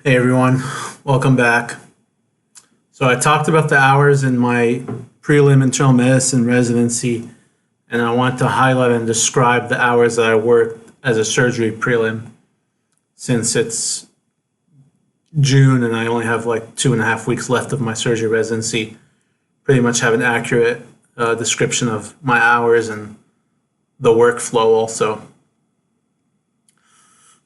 Hey everyone, welcome back. So I talked about the hours in my prelim internal medicine residency, and I want to highlight and describe the hours that I worked as a surgery prelim since it's June and I only have like 2.5 weeks left of my surgery residency. Pretty much have an accurate description of my hours and the workflow also.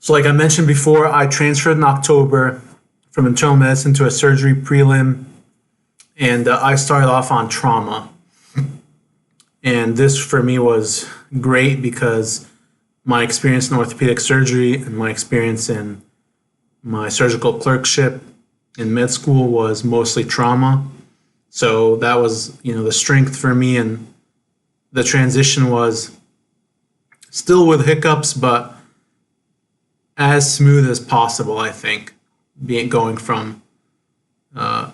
So like I mentioned before, I transferred in October from internal medicine to a surgery prelim, and I started off on trauma. And this for me was great because my experience in orthopedic surgery and my experience in my surgical clerkship in med school was mostly trauma. So that was, the strength for me, and the transition was still with hiccups, but as smooth as possible, I think, going from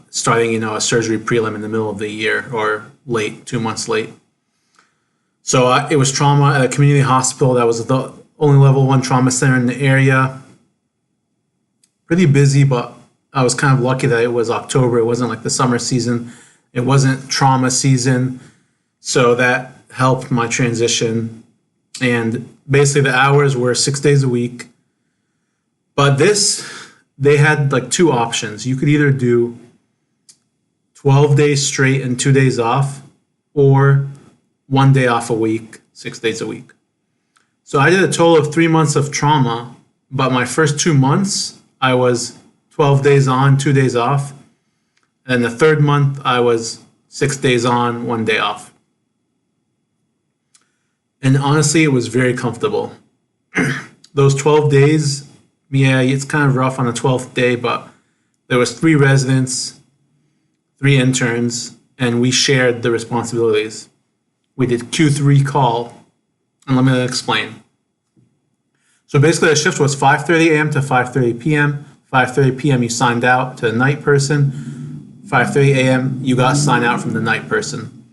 starting, a surgery prelim in the middle of the year or late, 2 months late. So it was trauma at a community hospital that was the only level 1 trauma center in the area. Pretty busy, but I was kind of lucky that it was October. It wasn't like the summer season. It wasn't trauma season. So that helped my transition. And basically the hours were 6 days a week. But they had like 2 options. You could either do 12 days straight and 2 days off, or 1 day off a week, 6 days a week. So I did a total of 3 months of trauma, but my first 2 months, I was 12 days on, 2 days off. And the third month, I was 6 days on, 1 day off. And honestly, it was very comfortable. Those 12 days, yeah, it's kind of rough on the 12th day, but there was 3 residents, 3 interns, and we shared the responsibilities. We did Q3 call, and let me explain. So basically the shift was 5:30 a.m. to 5:30 p.m. 5:30 p.m. you signed out to the night person. 5:30 a.m. you got signed out from the night person.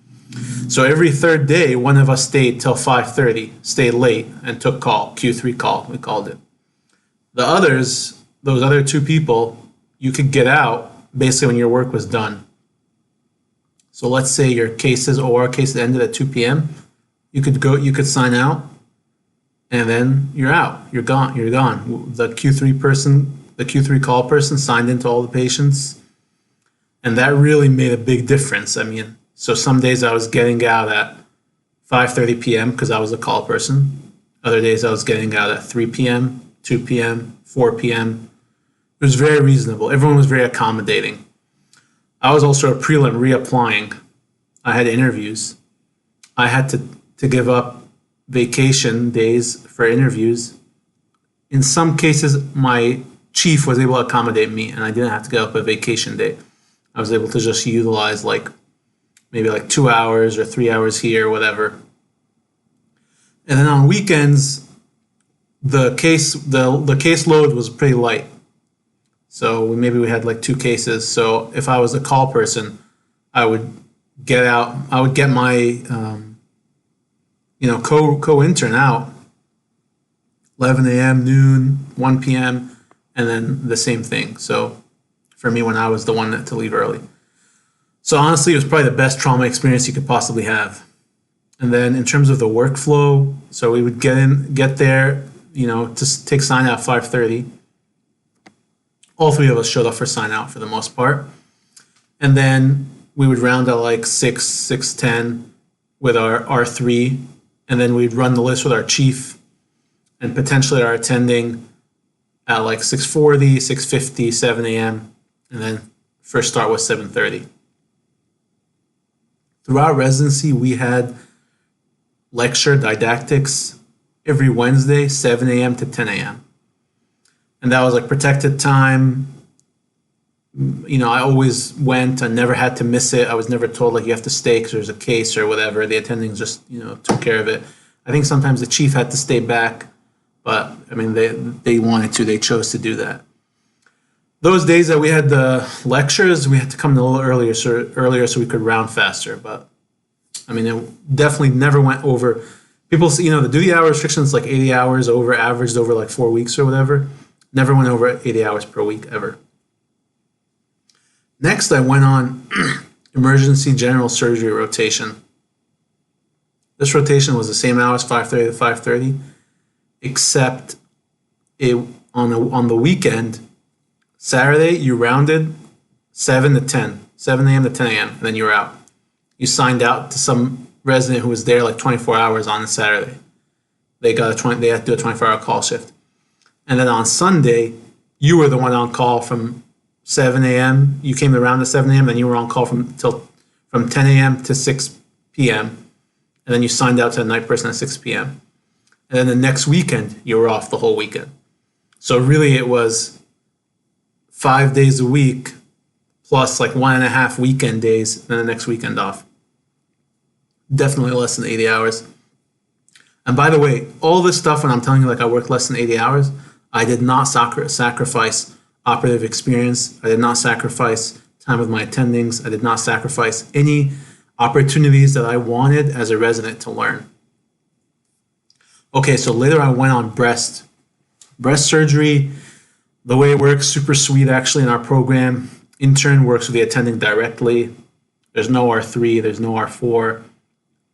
So every third day, one of us stayed till 5:30, stayed late, and took call, Q3 call, we called it. The others, those other 2 people, you could get out basically when your work was done. So let's say your cases or cases ended at 2 p.m. You could sign out, and then you're out. You're gone. The Q3 call person signed into all the patients, and that really made a big difference. I mean, so some days I was getting out at 5:30 p.m. because I was a call person. Other days I was getting out at 3 p.m., 2 p.m., 4 p.m. It was very reasonable. Everyone was very accommodating. I was also a prelim reapplying. I had interviews. I had to give up vacation days for interviews. In some cases, my chief was able to accommodate me, and I didn't have to give up a vacation day. I was able to just utilize maybe 2 hours or 3 hours here, whatever. And then on weekends, the caseload was pretty light. So maybe we had 2 cases. So if I was a call person, I would get my co-intern out 11 a.m., noon, 1 p.m., and then the same thing. So for me, when I was the one to leave early. So honestly, it was probably the best trauma experience you could possibly have. And then in terms of the workflow, so we would get there, to take sign out at 5:30. All 3 of us showed up for sign out for the most part. And then we would round at 6, 6:10 with our R3. And then we'd run the list with our chief and potentially our attending at 6:40, 6:50, 7 a.m. And then first start was 7:30. Throughout residency, we had lecture didactics every Wednesday, 7 a.m. to 10 a.m. And that was protected time. I always went. I never had to miss it. I was never told you have to stay because there's a case or whatever. The attendings just, took care of it. I think sometimes the chief had to stay back, but I mean, they wanted to. They chose to do that. Those days that we had the lectures, we had to come a little earlier so we could round faster. But I mean, it definitely never went over. People, the duty hour restrictions 80 hours over averaged over 4 weeks or whatever. Never went over 80 hours per week ever. Next, I went on emergency general surgery rotation. This rotation was the same hours, 5:30 to 5:30, except on the weekend, Saturday, you rounded 7 to 10, 7 a.m. to 10 a.m., and then you were out. You signed out to some resident who was there like 24 hours on a Saturday. They had to do a 24-hour call shift. And then on Sunday, you were the one on call from 7 a.m. You came around at 7 a.m., then you were on call from 10 a.m. to 6 p.m., and then you signed out to a night person at 6 p.m. And then the next weekend, you were off the whole weekend. So really it was 5 days a week plus like 1.5 weekend days, and then the next weekend off. Definitely less than 80 hours. And by the way, all this stuff, when I'm telling you like I worked less than 80 hours, I did not sacrifice operative experience. I did not sacrifice time with my attendings. I did not sacrifice any opportunities that I wanted as a resident to learn. Okay, so later I went on breast surgery. The way it works, super sweet actually in our program. Intern works with the attending directly. There's no R3, there's no R4.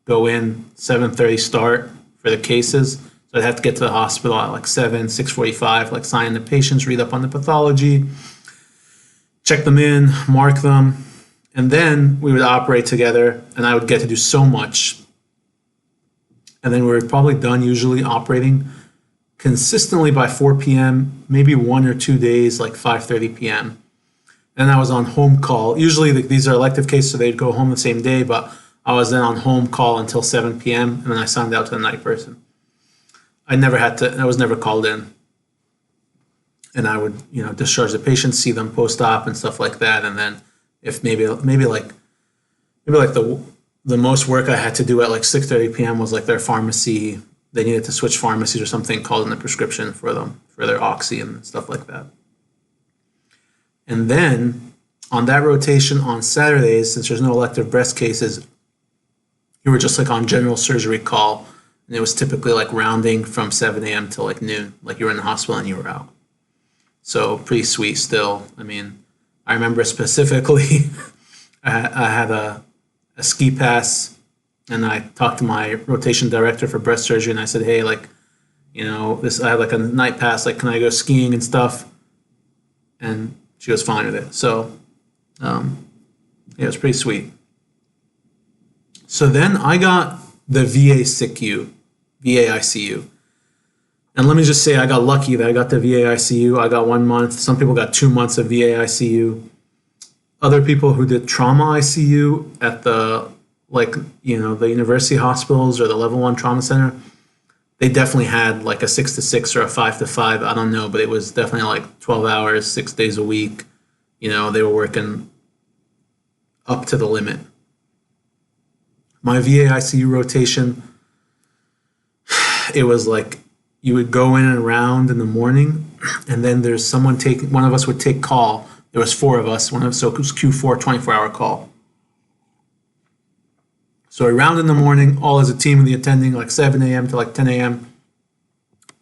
Go in, 7:30 start for the cases. So I'd have to get to the hospital at like 7, 6:45, like sign the patients, read up on the pathology, check them in, mark them, and then we would operate together, and I would get to do so much. And then we were probably done usually operating consistently by 4 p.m., maybe 1 or 2 days, like 5:30 p.m. And I was on home call. Usually these are elective cases, so they'd go home the same day, but I was then on home call until 7 p.m., and then I signed out to the night person. I was never called in. And I would, discharge the patients, see them post-op and stuff like that. And then if maybe like the most work I had to do at like 6:30 p.m. was like their pharmacy. They needed to switch pharmacies or something, called in the prescription for them, for their oxy and stuff like that. And then on that rotation on Saturdays, since there's no elective breast cases, you were just like on general surgery call. And it was typically like rounding from 7 a.m. till like noon, like you were in the hospital and you were out. So pretty sweet still. I mean, I remember specifically, I had a ski pass, and I talked to my rotation director for breast surgery, and I said, hey, like, I had like a night pass, like, can I go skiing and stuff? And she was fine with it. So, it was pretty sweet. So then I got the VA SICU, VA ICU. And let me just say, I got lucky that I got the VA ICU. I got 1 month. Some people got 2 months of VA ICU. Other people who did trauma ICU at the university hospitals or the level 1 trauma center, they definitely had like a 6 to 6 or a 5 to 5. I don't know, but it was definitely like 12 hours, 6 days a week. They were working up to the limit. My VA ICU rotation, it was like you would go in and around in the morning, and then there's one of us would take call. There was 4 of us, so it was Q4, 24-hour call. So around in the morning, all as a team with the attending, like 7 a.m. to like 10 a.m.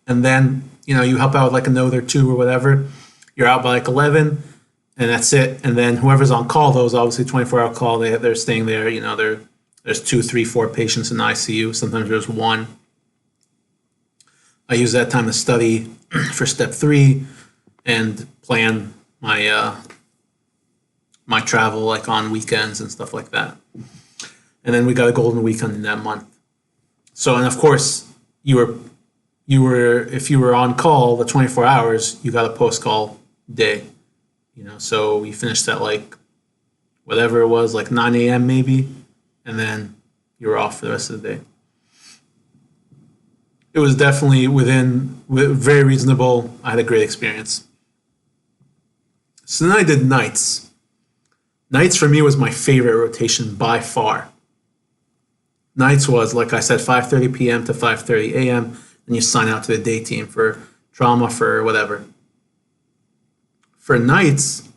And then, you help out with like a note or 2 or whatever. You're out by like 11, and that's it. And then whoever's on call, those obviously 24-hour call, they're staying there. There's 2, 3, 4 patients in the ICU. Sometimes there's 1. I use that time to study for step 3 and plan my my travel like on weekends and stuff like that. And then we got a golden weekend in that month. So, and of course, you were if you were on call the 24 hours, you got a post call day. So we finished at like whatever it was, like 9 a.m. maybe, and then you were off for the rest of the day. It was definitely very reasonable. I had a great experience. So then I did nights. Nights for me was my favorite rotation by far. Nights was, like I said, 5:30 p.m. to 5:30 a.m. and you sign out to the day team for trauma, for whatever. For nights,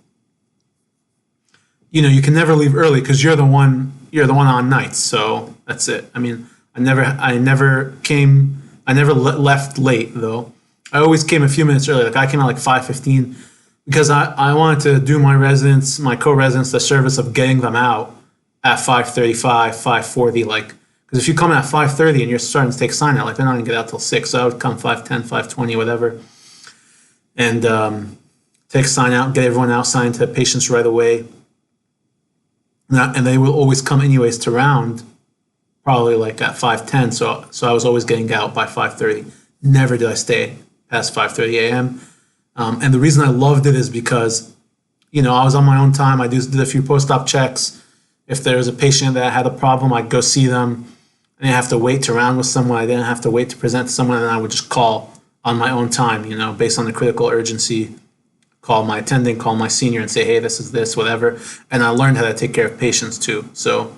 you can never leave early because you're the one on nights. So that's it. I mean, I never left late though. I always came a few minutes early. Like I came at like 5:15 because I wanted to do my residents, my co-residents, the service of getting them out at 5:35, 5:40. Like, because if you come in at 5:30 and you're starting to take sign out, like they're not gonna get out till 6. So I would come 5:10, 5:20, whatever, and take sign out, get everyone out, sign to patients right away. And they will always come anyways to round, probably like at 5:10. So I was always getting out by 5:30. Never did I stay past 5:30 a.m. And the reason I loved it is because, I was on my own time. I did a few post-op checks. If there was a patient that had a problem, I'd go see them. I didn't have to wait to round with someone. I didn't have to wait to present to someone, and I would just call on my own time, based on the critical urgency. Call my attending, call my senior and say, hey, this is this, whatever. And I learned how to take care of patients too. So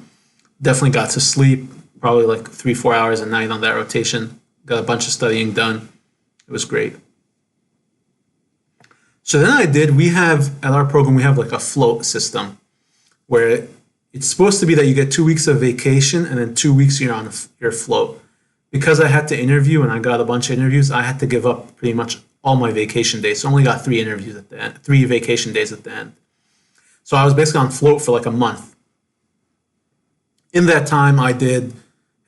definitely got to sleep, probably like 3-4 hours a night on that rotation. Got a bunch of studying done. It was great. So then at our program, we have like a float system where it's supposed to be that you get 2 weeks of vacation and then 2 weeks you're on your float. Because I had to interview and I got a bunch of interviews, I had to give up pretty much all my vacation days. So I only got 3 interviews at the end, 3 vacation days at the end. So I was basically on float for like a month. In that time, I did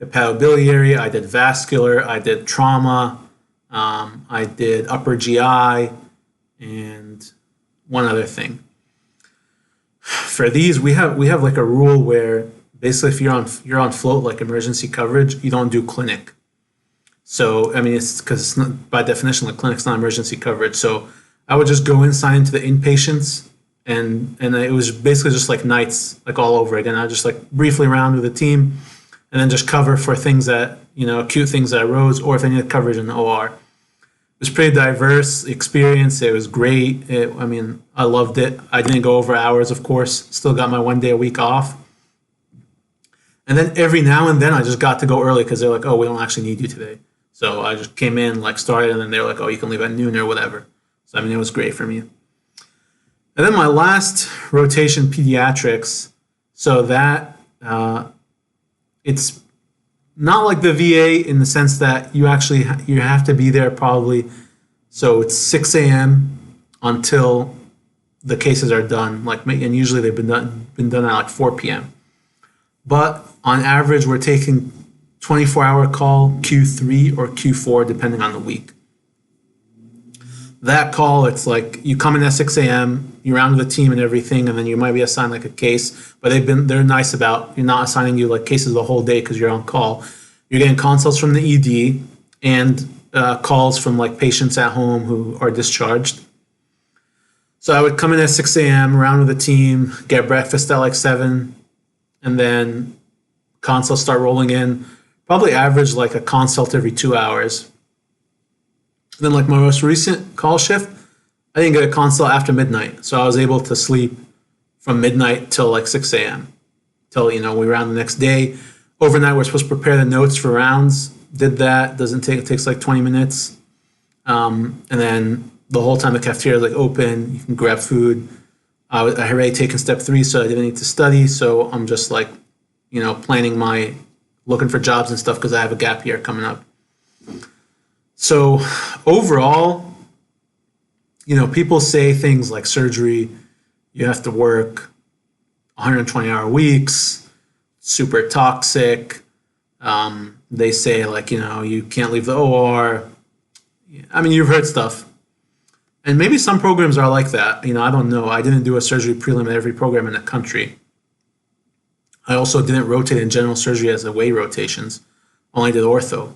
hepatobiliary, I did vascular, I did trauma, I did upper GI, and one other thing. For these, we have like a rule where basically if you're on float, like emergency coverage, you don't do clinic. So, I mean, it's because it's not, by definition, the clinic's not emergency coverage. So I would just go in, sign into the inpatients, and it was basically just like nights, like all over again. I just like briefly round with the team, and then just cover for things that, acute things that arose, or if they needed coverage in the OR. It was pretty diverse experience. It was great. I loved it. I didn't go over hours, of course. Still got my 1 day a week off. And then every now and then I just got to go early because they're like, oh, we don't actually need you today. So I just came in, like started, and then they were like, oh, you can leave at noon or whatever. So, it was great for me. And then my last rotation, pediatrics. So that, it's not like the VA in the sense that you have to be there probably. So it's 6 a.m. until the cases are done. And usually they've been done at like 4 p.m. But on average, we're taking 24-hour call, Q3 or Q4, depending on the week. That call, it's like you come in at 6 a.m., you round with the team and everything, and then you might be assigned like a case. But they're nice about you're not assigning you like cases the whole day because you're on call. You're getting consults from the ED and calls from like patients at home who are discharged. So I would come in at 6 a.m., round with the team, get breakfast at like 7, and then consults start rolling in. Probably average like a consult every 2 hours. And then like my most recent call shift, I didn't get a consult after midnight. So I was able to sleep from midnight till like 6 a.m. Till, we round the next day. Overnight, we're supposed to prepare the notes for rounds. Did that. It takes like 20 minutes. And then the whole time the cafeteria is like open, you can grab food. I had already taken step 3, so I didn't need to study. So I'm just like, planning looking for jobs and stuff because I have a gap year coming up. So overall, people say things like surgery, you have to work 120-hour weeks, super toxic. They say like, you can't leave the OR. You've heard stuff. And maybe some programs are like that. I don't know. I didn't do a surgery prelim at every program in the country. I also didn't rotate in general surgery as away rotations. Only did ortho.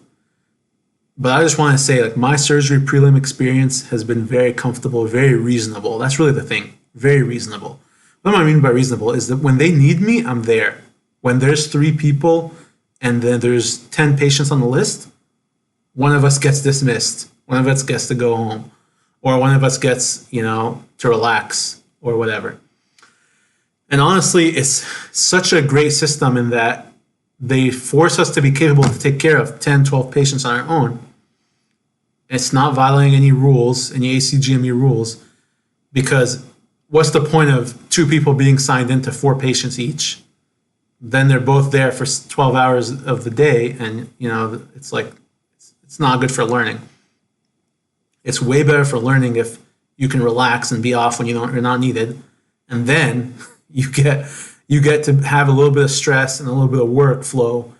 But I just want to say, like, my surgery prelim experience has been very comfortable, very reasonable. That's really the thing. Very reasonable. What I mean by reasonable is that when they need me, I'm there. When there's 3 people and then there's 10 patients on the list, one of us gets dismissed. One of us gets to go home. Or one of us gets, to relax or whatever. And honestly, it's such a great system in that they force us to be capable to take care of 10, 12 patients on our own. It's not violating any rules, any ACGME rules, because what's the point of 2 people being signed into 4 patients each? Then they're both there for 12 hours of the day, and it's like, it's not good for learning. It's way better for learning if you can relax and be off when you're not needed, and then you get you get to have a little bit of stress and a little bit of workflow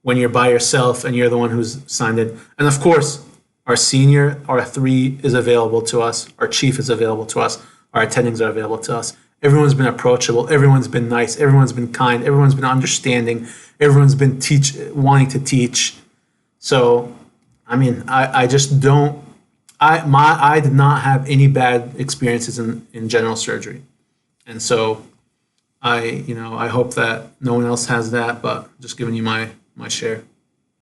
when you're by yourself and you're the one who's signed in. And of course, our senior, our three is available to us. Our chief is available to us. Our attendings are available to us. Everyone's been approachable. Everyone's been nice. Everyone's been kind. Everyone's been understanding. Everyone's been wanting to teach. So, I mean, I just don't. I did not have any bad experiences in general surgery, and so I hope that no one else has that. But just giving you my share.